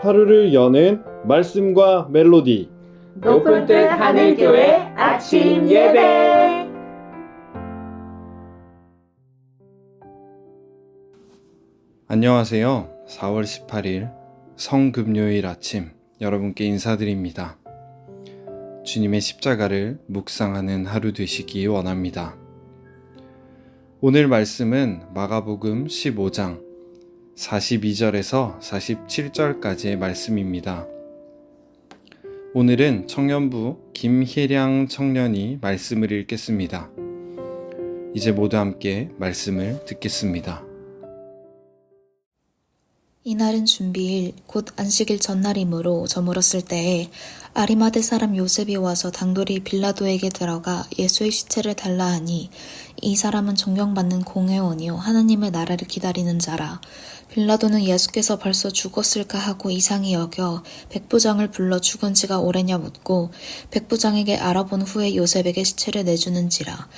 하루를 여는 말씀과 멜로디. 높은 뜻 하늘교회 아침 예배. 안녕하세요. 4월 18일 성금요일 아침 여러분께 인사드립니다. 주님의 십자가를 묵상하는 하루 되시기 원합니다. 오늘 말씀은 마가복음 15장 42절에서 47절까지의 말씀입니다. 오늘은 청년부 김혜량 청년이 말씀을 읽겠습니다. 이제 모두 함께 말씀을 듣겠습니다. 이날은 준비일 곧 안식일 전날이므로 저물었을 때에 아리마대 사람 요셉이 와서 당돌이 빌라도에게 들어가 예수의 시체를 달라 하니 이 사람은 존경받는 공회원이요 하나님의 나라를 기다리는 자라. 빌라도는 예수께서 벌써 죽었을까 하고 이상히 여겨 백부장을 불러 죽은 지가 오래냐 묻고 백부장에게 알아본 후에 요셉에게 시체를 내주는지라.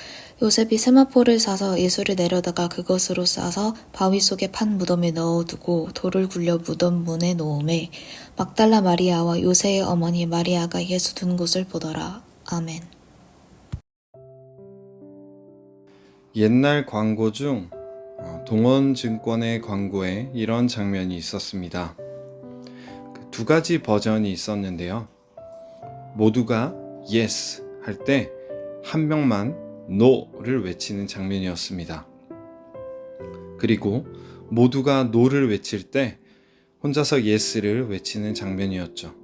요셉이 세마포를 사서 예수를 내려다가 그것으로 싸서 바위 속에 판 무덤에 넣어두고 돌을 굴려 무덤 문에 놓음에 막달라 마리아와 요새의 어머니 마리아가 예수 둔 곳을 보더라. 아멘. 옛날 광고 중 동원증권의 광고에 이런 장면이 있었습니다. 두 가지 버전이 있었는데요. 모두가 yes 할 때 한 명만 no를 외치는 장면이었습니다. 그리고 모두가 no를 외칠 때 혼자서 yes를 외치는 장면이었죠.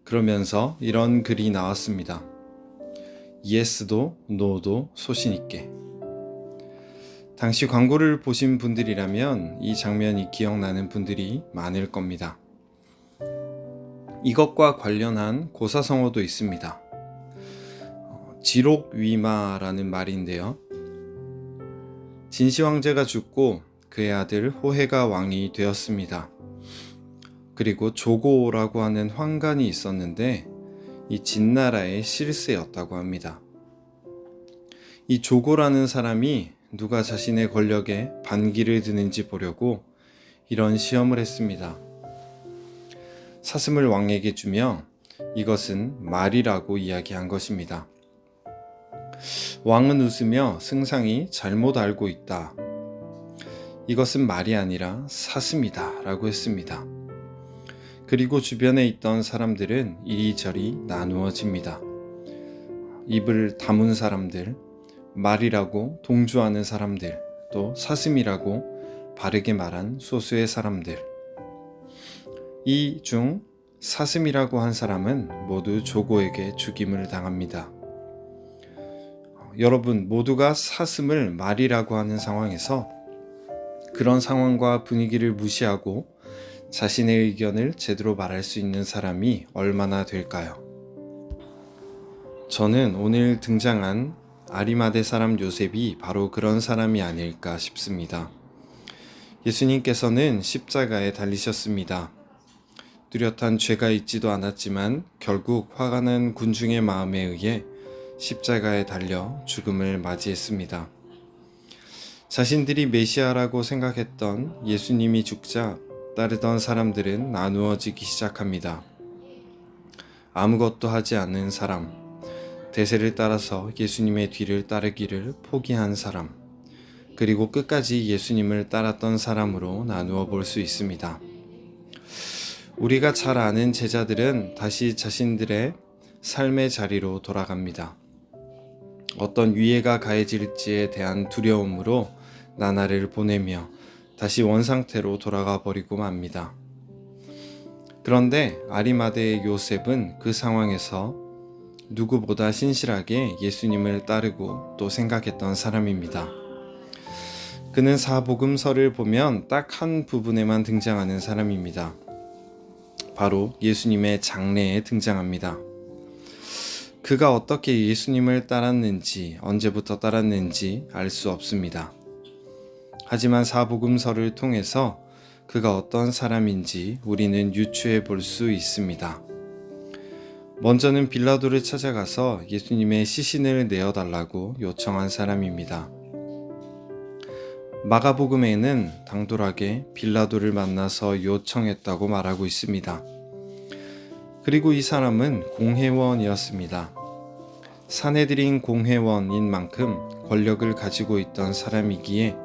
그러면서 이런 글이 나왔습니다. yes도 no도 소신 있게. 당시 광고를 보신 분들이라면 이 장면이 기억나는 분들이 많을 겁니다. 이것과 관련한 고사성어도 있습니다. 지록위마라는 말인데요. 진시 황제가 죽고 그의 아들 호해가 왕이 되었습니다. 그리고 조고라고 하는 황관이 있었는데 이 진나라의 실세였다고 합니다. 이 조고라는 사람이 누가 자신의 권력에 반기를 드는지 보려고 이런 시험을 했습니다. 사슴을 왕에게 주며 이것은 말이라고 이야기한 것입니다. 왕은 웃으며 승상이 잘못 알고 있다. 이것은 말이 아니라 사슴이다 라고 했습니다. 그리고 주변에 있던 사람들은 이리저리 나누어집니다. 입을 다문 사람들, 말이라고 동조하는 사람들, 또 사슴이라고 바르게 말한 소수의 사람들. 이 중 사슴이라고 한 사람은 모두 조고에게 죽임을 당합니다. 여러분 모두가 사슴을 말이라고 하는 상황에서 그런 상황과 분위기를 무시하고 자신의 의견을 제대로 말할 수 있는 사람이 얼마나 될까요? 저는 오늘 등장한 아리마대 사람 요셉이 바로 그런 사람이 아닐까 싶습니다. 예수님께서는 십자가에 달리셨습니다. 뚜렷한 죄가 있지도 않았지만 결국 화가 난 군중의 마음에 의해 십자가에 달려 죽음을 맞이했습니다. 자신들이 메시아라고 생각했던 예수님이 죽자 따르던 사람들은 나누어지기 시작합니다. 아무것도 하지 않는 사람, 대세를 따라서 예수님의 뒤를 따르기를 포기한 사람, 그리고 끝까지 예수님을 따랐던 사람으로 나누어 볼 수 있습니다. 우리가 잘 아는 제자들은 다시 자신들의 삶의 자리로 돌아갑니다. 어떤 위해가 가해질지에 대한 두려움으로 나날을 보내며 다시 원상태로 돌아가 버리고 맙니다. 그런데 아리마대의 요셉은 그 상황에서 누구보다 신실하게 예수님을 따르고 또 생각했던 사람입니다. 그는 사복음서를 보면 딱 한 부분에만 등장하는 사람입니다. 바로 예수님의 장례에 등장합니다. 그가 어떻게 예수님을 따랐는지, 언제부터 따랐는지 알 수 없습니다. 하지만 사복음서를 통해서 그가 어떤 사람인지 우리는 유추해 볼 수 있습니다. 먼저는 빌라도를 찾아가서 예수님의 시신을 내어달라고 요청한 사람입니다. 마가복음에는 당돌하게 빌라도를 만나서 요청했다고 말하고 있습니다. 그리고 이 사람은 공회원이었습니다. 사내들인 공회원인 만큼 권력을 가지고 있던 사람이기에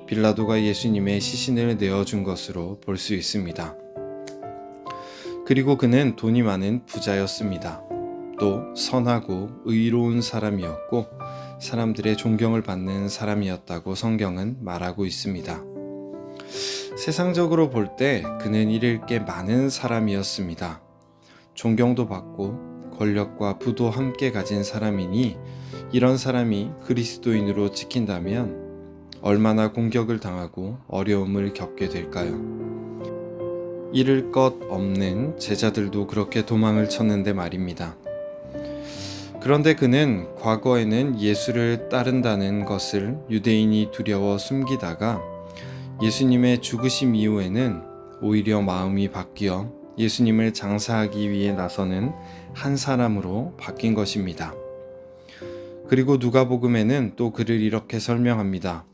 빌라도가 예수님의 시신을 내어준 것으로 볼 수 있습니다. 그리고 그는 돈이 많은 부자였습니다. 또 선하고 의로운 사람이었고 사람들의 존경을 받는 사람이었다고 성경은 말하고 있습니다. 세상적으로 볼 때 그는 잃을 게 많은 사람이었습니다. 존경도 받고 권력과 부도 함께 가진 사람이니 이런 사람이 그리스도인으로 찍힌다면 얼마나 공격을 당하고 어려움을 겪게 될까요? 잃을 것 없는 제자들도 그렇게 도망을 쳤는데 말입니다. 그런데 그는 과거에는 예수를 따른다는 것을 유대인이 두려워 숨기다가 예수님의 죽으심 이후에는 오히려 마음이 바뀌어 예수님을 장사하기 위해 나서는 한 사람으로 바뀐 것입니다. 그리고 누가복음에는 또 그를 이렇게 설명합니다.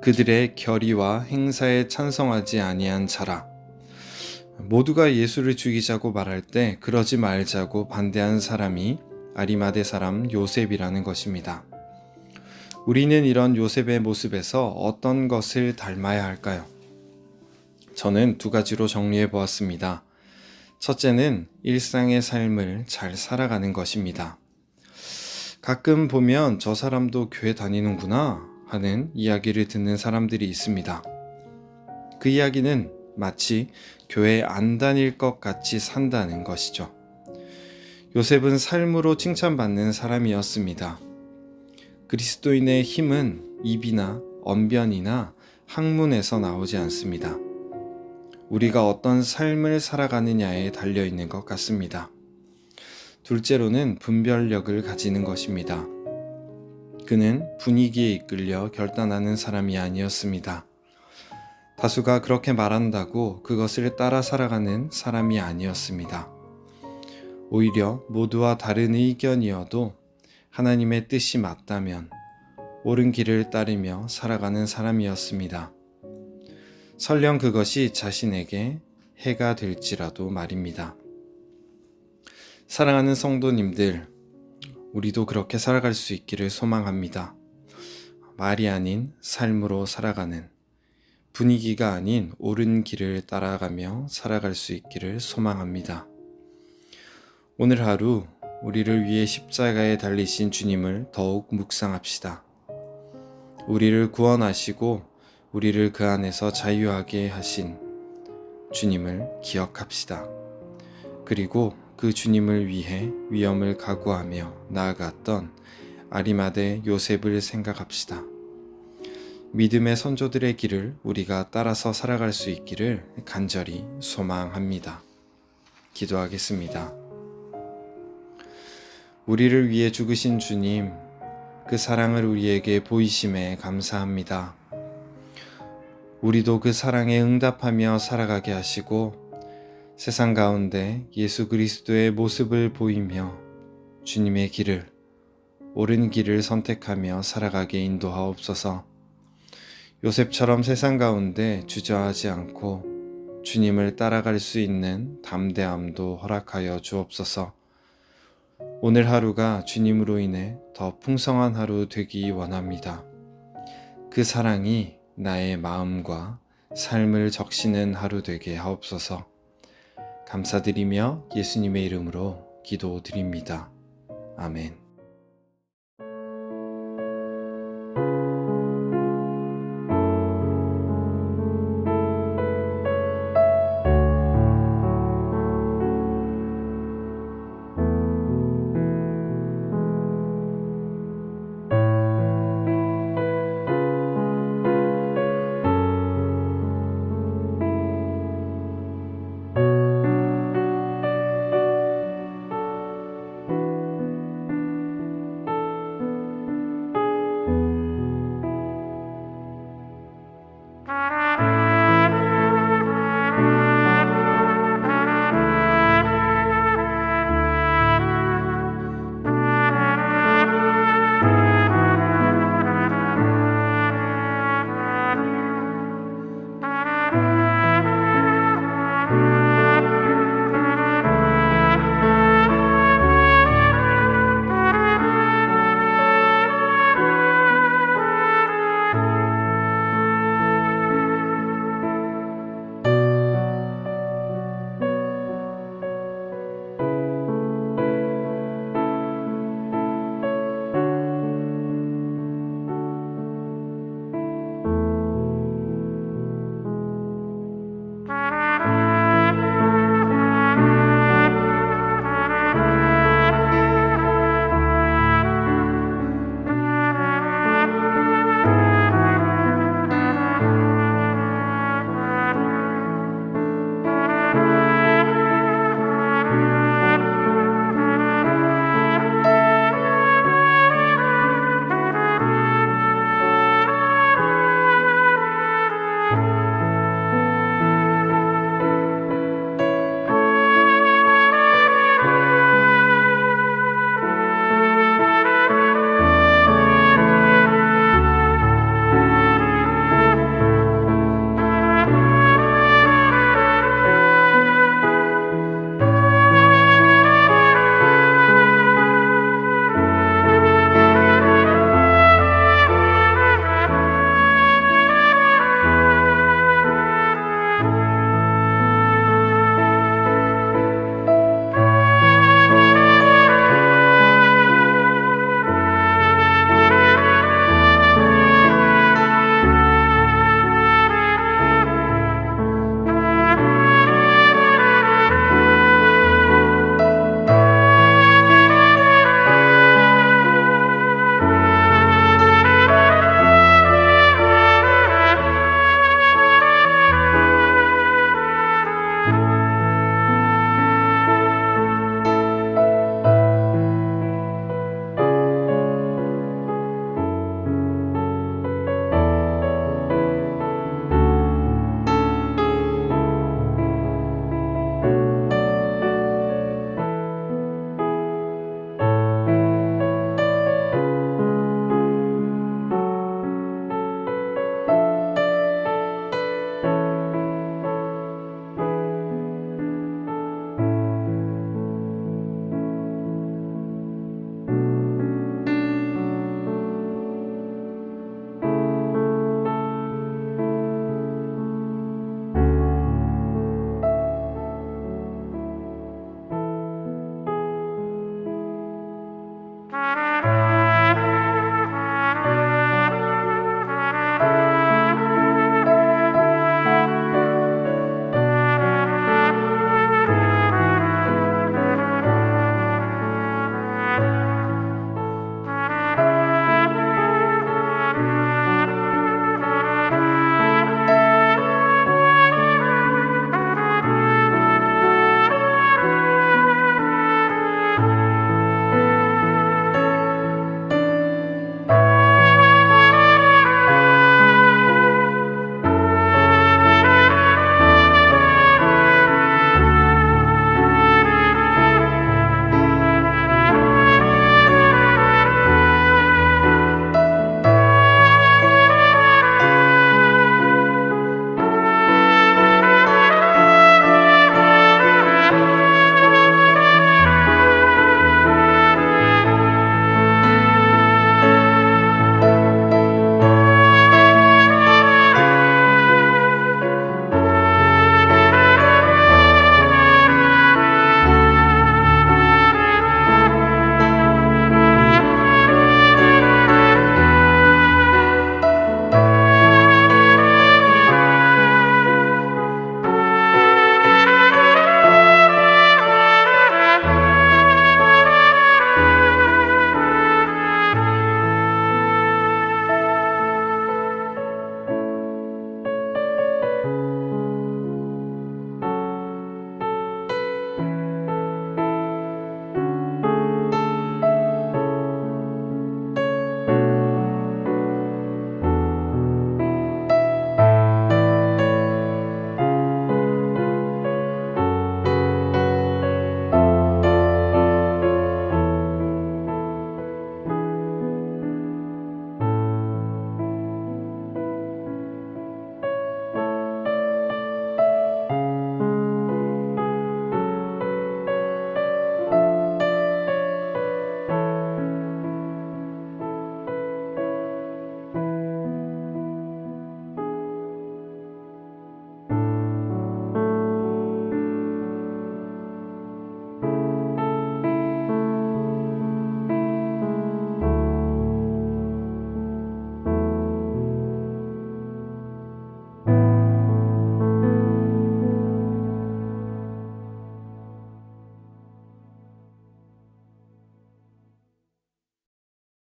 그들의 결의와 행사에 찬성하지 아니한 자라. 모두가 예수를 죽이자고 말할 때 그러지 말자고 반대한 사람이 아리마대 사람 요셉이라는 것입니다. 우리는 이런 요셉의 모습에서 어떤 것을 닮아야 할까요? 저는 두 가지로 정리해 보았습니다. 첫째는 일상의 삶을 잘 살아가는 것입니다. 가끔 보면 저 사람도 교회 다니는구나 하는 이야기를 듣는 사람들이 있습니다. 그 이야기는 마치 교회 안 다닐 것 같이 산다는 것이죠. 요셉은 삶으로 칭찬받는 사람이었습니다. 그리스도인의 힘은 입이나 언변이나 학문에서 나오지 않습니다. 우리가 어떤 삶을 살아가느냐에 달려있는 것 같습니다. 둘째로는 분별력을 가지는 것입니다. 그는 분위기에 이끌려 결단하는 사람이 아니었습니다. 다수가 그렇게 말한다고 그것을 따라 살아가는 사람이 아니었습니다. 오히려 모두와 다른 의견이어도 하나님의 뜻이 맞다면 옳은 길을 따르며 살아가는 사람이었습니다. 설령 그것이 자신에게 해가 될지라도 말입니다. 사랑하는 성도님들, 우리도 그렇게 살아갈 수 있기를 소망합니다. 말이 아닌 삶으로 살아가는, 분위기가 아닌 옳은 길을 따라가며 살아갈 수 있기를 소망합니다. 오늘 하루 우리를 위해 십자가에 달리신 주님을 더욱 묵상합시다. 우리를 구원하시고 우리를 그 안에서 자유하게 하신 주님을 기억합시다. 그리고 그 주님을 위해 위험을 각오하며 나아갔던 아리마대 요셉을 생각합시다. 믿음의 선조들의 길을 우리가 따라서 살아갈 수 있기를 간절히 소망합니다. 기도하겠습니다. 우리를 위해 죽으신 주님, 그 사랑을 우리에게 보이심에 감사합니다. 우리도 그 사랑에 응답하며 살아가게 하시고 세상 가운데 예수 그리스도의 모습을 보이며 주님의 길을, 옳은 길을 선택하며 살아가게 인도하옵소서. 요셉처럼 세상 가운데 주저하지 않고 주님을 따라갈 수 있는 담대함도 허락하여 주옵소서. 오늘 하루가 주님으로 인해 더 풍성한 하루 되기 원합니다. 그 사랑이 나의 마음과 삶을 적시는 하루 되게 하옵소서. 감사드리며 예수님의 이름으로 기도드립니다. 아멘.